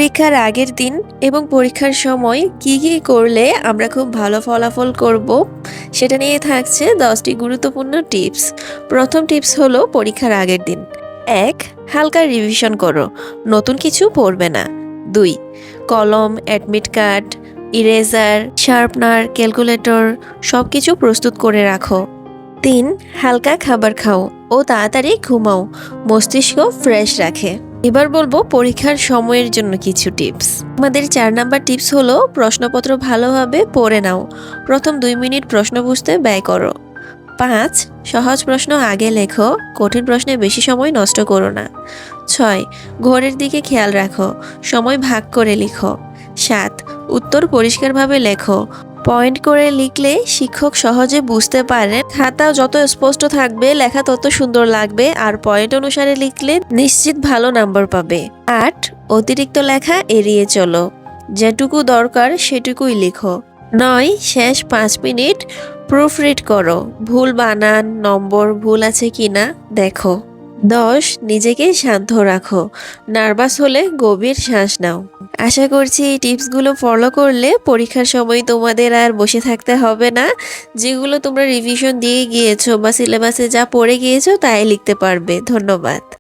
পরীক্ষার আগের দিন এবং পরীক্ষার সময় কি কি করলে আমরা খুব ভালো ফলাফল করব সেটা নিয়ে থাকছে 10টি গুরুত্বপূর্ণ টিপস। প্রথম টিপস হলো পরীক্ষার আগের দিন। 1. হালকা রিভিশন করো, নতুন কিছু পড়বে না। 2. কলম, admit card, eraser, sharpener, calculator সব কিছু প্রস্তুত করে রাখো। 3. হালকা খাবার খাও ও তাড়াতাড়ি ঘুমাও, মস্তিষ্ক ফ্রেশ রাখে। এবার বলবো পরীক্ষার সময়ের জন্য কিছু টিপস। আমাদের 4 নাম্বার টিপস হলো প্রশ্নপত্র ভালোভাবে পড়ে নাও। প্রথম 2 মিনিট প্রশ্ন বুঝতে ব্যয় করো। 5. সহজ প্রশ্ন আগে লেখো, কঠিন প্রশ্নে বেশি সময় নষ্ট করো না। 6. ঘড়ির দিকে খেয়াল রাখো, সময় ভাগ করে লিখো। 7. উত্তর পরিষ্কারভাবে লেখো, পয়েন্ট করে লিখলে শিক্ষক সহজে বুঝতে পারেন। খাতা যত স্পষ্ট থাকবে লেখা তত সুন্দর লাগবে, আর পয়েন্ট অনুসারে লিখলে নিশ্চিত ভালো নাম্বার পাবে। 8. অতিরিক্ত লেখা এড়িয়ে চলো, যেটুকু দরকার সেটুকুই লিখো। 9. শেষ 5 মিনিট প্রুফ রিড করো, ভুল বানান, নম্বর ভুল আছে কিনা দেখো। 10. নিজেকে শান্ত রাখো, নার্ভাস হলে গভীর শ্বাস নাও। আশা করছি এই টিপসগুলো ফলো করলে পরীক্ষার সময় তোমাদের আর বসে থাকতে হবে না। যেগুলো তোমরা রিভিশন দিয়ে গিয়েছো বা সিলেবাসে যা পড়ে গিয়েছো তাই লিখতে পারবে। ধন্যবাদ।